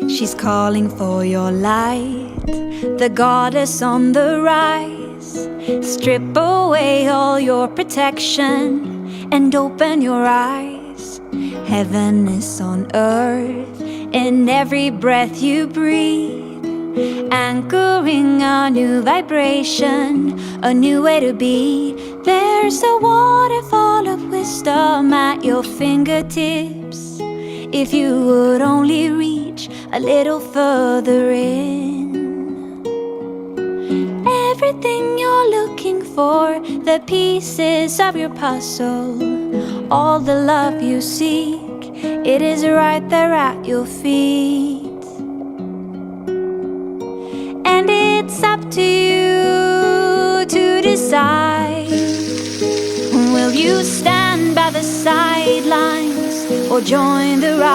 She's calling for your light, the goddess on the rise. Strip away all your protection and open your eyes. Heaven is on earth in every breath you breathe, anchoring a new vibration, a new way to be. There's a waterfall of wisdom at your fingertips, if you would only reach a little further in. Everything you're looking for, the pieces of your puzzle, all the love you seek, it is right there at your feet. And it's up to you to decide, will you stand by the sidelines or join the ride?